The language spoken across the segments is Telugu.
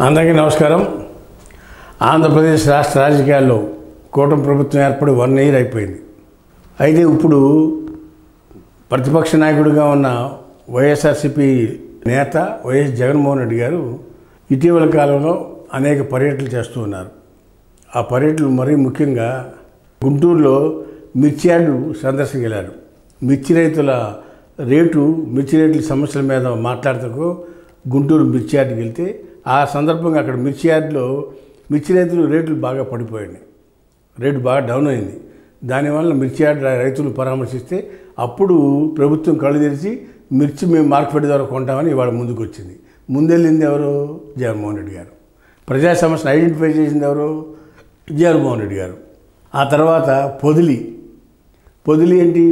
అందరికీ నమస్కారం. ఆంధ్రప్రదేశ్ రాష్ట్ర రాజకీయాల్లో కూటమి ప్రభుత్వం ఏర్పడి 1 year అయిపోయింది. అయితే ఇప్పుడు ప్రతిపక్ష నాయకుడిగా ఉన్న వైఎస్ఆర్సీపీ నేత వైఎస్ జగన్మోహన్ రెడ్డి గారు ఇటీవల కాలంలో అనేక పర్యటనలు చేస్తూ ఉన్నారు. ఆ పర్యటనలు మరీ ముఖ్యంగా గుంటూరులో మిర్చి యార్డు సందర్శనకి వెళ్ళారు. మిర్చి రైతుల రేట్ల సమస్యల మీద మాట్లాడుతూ గుంటూరు మిర్చి యార్డుకి వెళ్తే ఆ సందర్భంగా అక్కడ మిర్చి యార్డులో మిర్చి రైతులు రేట్లు బాగా పడిపోయాయి. రేటు బాగా డౌన్ అయింది. దానివల్ల మిర్చి యార్డు రైతులు పరామర్శిస్తే అప్పుడు ప్రభుత్వం కళ్ళు తెరిచి మిర్చి మేము మార్కెట్ ద్వారా కొంటామని ఇవాళ ముందుకు వచ్చింది. ముందెళ్ళింది ఎవరు? జగన్మోహన్ రెడ్డి గారు. ప్రజా సమస్యను ఐడెంటిఫై చేసింది ఎవరు? జగన్మోహన్ రెడ్డి గారు. ఆ తర్వాత పొదిలి ఏంటి?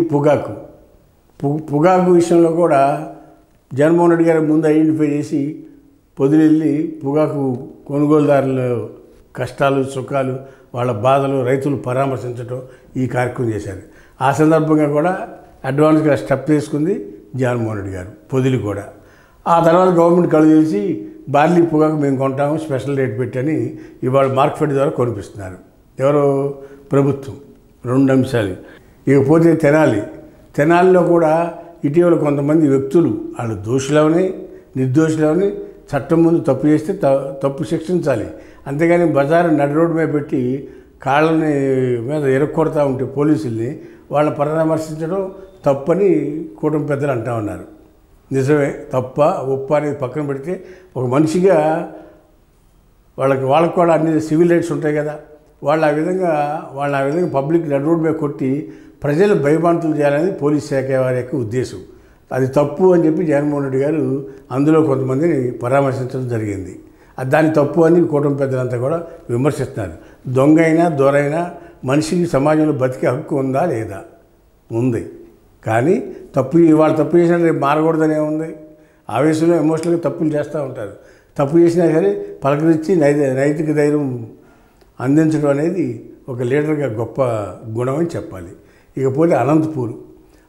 పొగాకు విషయంలో కూడా జగన్మోహన్ రెడ్డి గారు ముందు ఐడెంటిఫై చేసి పొదిలి వెళ్ళి పొగాకు కొనుగోలుదారుల కష్టాలు సుఖాలు వాళ్ళ బాధలు రైతులు పరామర్శించడం ఈ కార్యక్రమం చేశారు. ఆ సందర్భంగా కూడా అడ్వాన్స్గా స్టెప్ తీసుకుంది జగన్మోహన్ రెడ్డి గారు. పొదిలి కూడా ఆ తర్వాత గవర్నమెంట్ కళ్ళు తెలిసి బార్లీ పొగాకు మేము కొంటాము స్పెషల్ రేట్ పెట్టని ఇవాళ మార్కెట్ ద్వారా కొనిపిస్తున్నారు. ఎవరు? ప్రభుత్వం. 2 అంశాలు. ఇకపోతే తెనాలిలో కూడా ఇటీవల కొంతమంది వ్యక్తులు వాళ్ళు దోషులవని నిర్దోషులవని చట్టం ముందు తప్పు చేస్తే తప్పు శిక్షించాలి. అంతేగాని బజారు నడి రోడ్డు మీద పెట్టి కాళ్ళని మీద ఎరక్కొడతా ఉంటే పోలీసుల్ని వాళ్ళని పరామర్శించడం తప్పని కూటమి పెద్దలు అంటూ ఉన్నారు. నిజమే. తప్ప ఒప్ప అనేది పక్కన పెడితే ఒక మనిషిగా వాళ్ళకు కూడా అన్ని సివిల్ రైట్స్ ఉంటాయి కదా. వాళ్ళు ఆ విధంగా పబ్లిక్ నడి రోడ్డు మీద కొట్టి ప్రజలు భయభ్రాంతులు చేయాలని పోలీస్ శాఖ వారి యొక్క ఉద్దేశం. అది తప్పు అని చెప్పి జగన్మోహన్ రెడ్డి గారు అందులో కొంతమందిని పరామర్శించడం జరిగింది. దాని తప్పు అని కూటమి పెద్దలంతా కూడా విమర్శిస్తున్నారు. దొంగ అయినా దొరైనా మనిషికి సమాజంలో బతికే హక్కు ఉందా లేదా? ఉంది. కానీ ఇవాళ తప్పు చేసినా రేపు మారకూడదనే ఉంది. ఆవేశంలో ఎమోషనల్గా తప్పులు చేస్తూ ఉంటారు. తప్పు చేసినా సరే పలకరించి నైతిక ధైర్యం అందించడం అనేది ఒక లీడర్గా గొప్ప గుణం అని చెప్పాలి. ఇకపోతే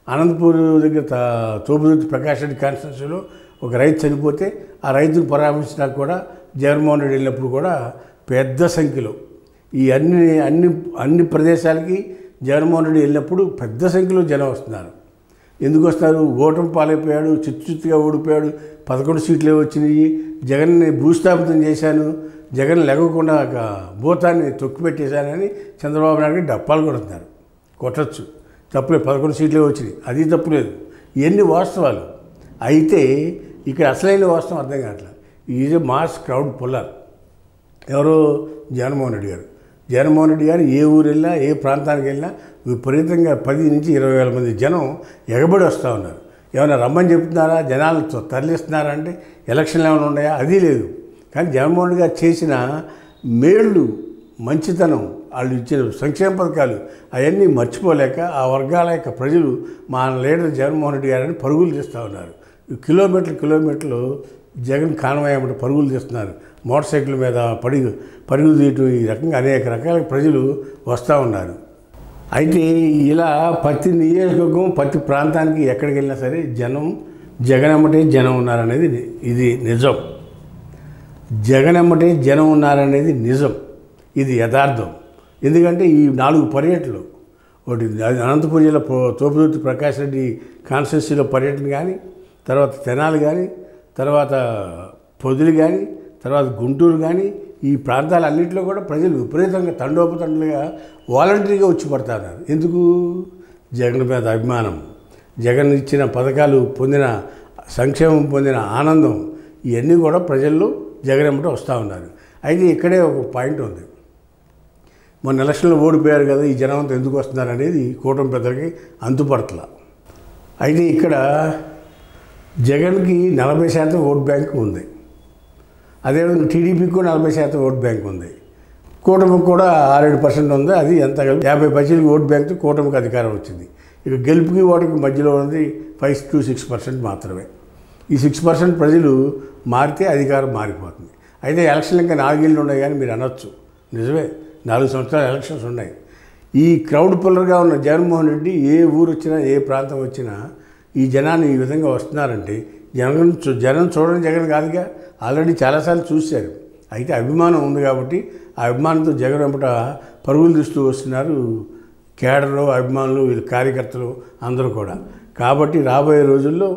అనంతపూర్ దగ్గర తోపుదుర్తి ప్రకాష్ రెడ్డి కాన్స్టిట్యూన్సీలో ఒక రైతు చనిపోతే ఆ రైతును పరామర్శించడానికి కూడా జగన్మోహన్ రెడ్డి వెళ్ళినప్పుడు కూడా పెద్ద సంఖ్యలో ఈ అన్ని ప్రదేశాలకి జగన్మోహన్ రెడ్డి వెళ్ళినప్పుడు పెద్ద సంఖ్యలో జనం వస్తున్నారు. ఎందుకు వస్తున్నారు? ఓటమి పాలైపోయాడు, చిత్తుగా ఓడిపోయాడు, 11 సీట్లే వచ్చినాయి, జగన్ని భూస్థాపితం చేశాను, జగన్ లెగకుండా భూతాన్ని తొక్కిపెట్టేశానని చంద్రబాబు నాయుడు డప్పాలు కొడుతున్నారు. కొట్టచ్చు, తప్పులేదు. 11 సీట్లే వచ్చినాయి, అది తప్పులేదు. ఇవన్నీ వాస్తవాలు. అయితే ఇక్కడ అసలైన వాస్తవం అర్థం కావట్లేదు. Is a mass crowd puller. ఎవరు? జగన్మోహన్ రెడ్డి గారు. జగన్మోహన్ రెడ్డి గారు ఏ ఊరు వెళ్ళినా ఏ ప్రాంతానికి వెళ్ళినా విపరీతంగా 10 నుంచి 20,000 మంది జనం ఎగబడి వస్తూ ఉన్నారు. ఏమైనా రమ్మని చెప్తున్నారా? జనాలు తరలిస్తున్నారా అంటే ఎలక్షన్లు ఏమైనా ఉన్నాయా? అది లేదు. కానీ జగన్మోహన్ రెడ్డి గారు చేసిన మేళ్ళు, మంచితనం, వాళ్ళు ఇచ్చిన సంక్షేమ పథకాలు అవన్నీ మర్చిపోలేక ఆ వర్గాల యొక్క ప్రజలు మా లీడర్ జగన్మోహన్ రెడ్డి గారని పరుగులు తీస్తూ ఉన్నారు. కిలోమీటర్లు జగన్ కాన్వాయ్ పరుగులు తీస్తున్నారు. మోటార్ సైకిల్ మీద పరుగు తీయటం, ఈ రకంగా అనేక రకాల ప్రజలు వస్తూ ఉన్నారు. అయితే ఇలా ప్రతి నియోజకవర్గం ప్రతి ప్రాంతానికి ఎక్కడికి వెళ్ళినా సరే జగన్ ఎమ్మటే జనం ఉన్నారనేది ఇది నిజం. జగన్ ఎమ్మటే జనం ఉన్నారనేది నిజం. ఇది యథార్థం. ఎందుకంటే ఈ 4 పర్యటనలు, ఒకటి అనంతపురం జిల్లా తోపుదుర్తి ప్రకాష్ రెడ్డి కాన్స్టిట్యూన్సీలో పర్యటన కానీ, తర్వాత తెనాలి కానీ, తర్వాత పొదిలి కానీ, తర్వాత గుంటూరు కానీ, ఈ ప్రాంతాలన్నింటిలో కూడా ప్రజలు విపరీతంగా తండోపతండులుగా వాలంటరీగా వచ్చి పడతారు. ఎందుకు? జగన్ మీద అభిమానం, జగన్ ఇచ్చిన పథకాలు పొందిన సంక్షేమం పొందిన ఆనందం, ఇవన్నీ కూడా ప్రజల్లో జగన్ ఎమ్మట వస్తూ ఉన్నారు. అయితే ఇక్కడే ఒక పాయింట్ ఉంది. మొన్న ఎలక్షన్లో ఓడిపోయారు కదా, ఈ జనం అంతా ఎందుకు వస్తున్నారు అనేది కూటమి పెద్దలకి అంతుపడతల. అయితే ఇక్కడ జగన్కి 40% ఓట్ బ్యాంక్ ఉంది. అదేవిధంగా టీడీపీకి కూడా 40% ఓట్ బ్యాంక్ ఉంది. కూటమికి కూడా 6-7% ఉంది. అది ఎంత 50% ఓట్ బ్యాంక్తో కూటమికి అధికారం వచ్చింది. ఇక గెలుపుకి ఓటుకి మధ్యలో ఉన్నది 5 to 6% మాత్రమే. ఈ 6% ప్రజలు మారితే అధికారం మారిపోతుంది. అయితే ఎలక్షన్లు ఇంకా 4 ఏళ్ళు ఉన్నాయి కానీ మీరు అనొచ్చు, నిజమే, 4 సంవత్సరాలు ఎలక్షన్స్ ఉన్నాయి. ఈ క్రౌడ్ పుల్లర్గా ఉన్న జగన్మోహన్ రెడ్డి ఏ ఊరు వచ్చినా ఏ ప్రాంతం వచ్చినా ఈ జనాన్ని ఈ విధంగా వస్తున్నారంటే జనం చూడడం జగన్ కాదుగా, ఆల్రెడీ చాలాసార్లు చూశారు. అయితే అభిమానం ఉంది కాబట్టి ఆ అభిమానంతో జగన్ వెంబట పరుగులు తీస్తూ వస్తున్నారు కేడరు, అభిమానులు, వీళ్ళ కార్యకర్తలు అందరూ కూడా. కాబట్టి రాబోయే రోజుల్లో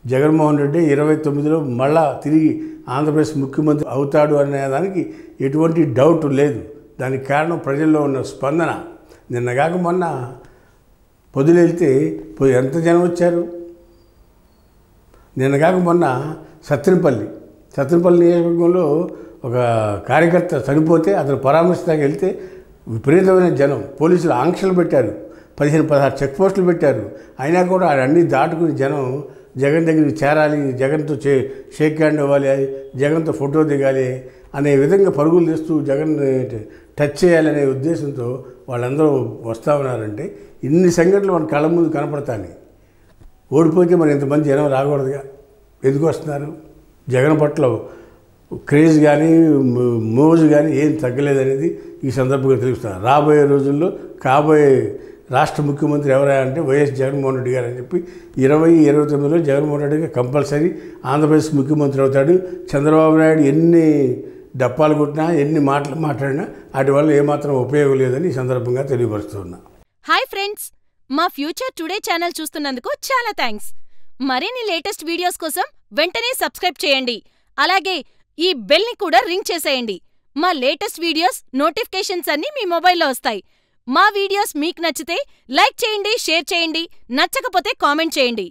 జగన్మోహన్ రెడ్డి 29లో మళ్ళా తిరిగి ఆంధ్రప్రదేశ్ ముఖ్యమంత్రి అవుతాడు అనే దానికి ఎటువంటి డౌట్ లేదు. దానికి కారణం ప్రజల్లో ఉన్న స్పందన. నిన్నగాక మొన్న పొద్దునెళ్తే ఎంత జనం వచ్చారు. నిన్నగాక మొన్న సత్తెనపల్లి నియోజకవర్గంలో ఒక కార్యకర్త చనిపోతే అతను పరామర్శించడానికి వెళ్తే విపరీతమైన జనం. పోలీసులు ఆంక్షలు పెట్టారు, 15-16 చెక్ పోస్టులు పెట్టారు. అయినా కూడా అన్నీ దాటుకుని జనం జగన్ దగ్గరికి చేరాలి, జగన్తో షేక్ హ్యాండ్ ఇవ్వాలి, జగన్తో ఫోటో దిగాలి అనే విధంగా పరుగులు తీస్తూ జగన్ టచ్ చేయాలనే ఉద్దేశంతో వాళ్ళందరూ వస్తూ ఉన్నారంటే ఇన్ని సంఘటనలు మన కళ్ళ ముందు కనపడతాయి. ఓడిపోతే మరి ఇంతమంది జనం రాకూడదుగా. ఎందుకు వస్తున్నారు? జగన్ పట్ల క్రేజ్ కానీ మోజు కానీ ఏం తగ్గలేదనేది ఈ సందర్భంగా తెలుస్తున్నారు. రాబోయే రోజుల్లో కాబోయే రాష్ట్ర ముఖ్యమంత్రి ఎవరా అంటే వైఎస్ జగన్మోహన్ రెడ్డి గారు అని చెప్పి 2029లో జగన్మోహన్ రెడ్డి గారు కంపల్సరీ ఆంధ్రప్రదేశ్ ముఖ్యమంత్రి అవుతాడు. చంద్రబాబు నాయుడు ఎన్ని డప్పాలు కొట్టినా, ఎన్ని మాటలు మాట్లాడినా వాటి వల్ల ఏమాత్రం ఉపయోగం లేదని ఈ సందర్భంగా తెలియపరుస్తున్నా. హాయ్ ఫ్రెండ్స్, మా ఫ్యూచర్ టుడే ఛానల్ చూస్తున్నందుకు చాలా థ్యాంక్స్. మరిన్ని లేటెస్ట్ వీడియోస్ కోసం వెంటనే సబ్స్క్రైబ్ చేయండి. అలాగే ఈ బెల్ ని కూడా రింగ్ చేసేయండి. మా లేటెస్ట్ వీడియోస్ నోటిఫికేషన్స్ అన్నీ మీ మొబైల్లో వస్తాయి. మా వీడియోస్ మీకు నచ్చితే లైక్ చేయండి, షేర్ చేయండి, నచ్చకపోతే కామెంట్ చేయండి.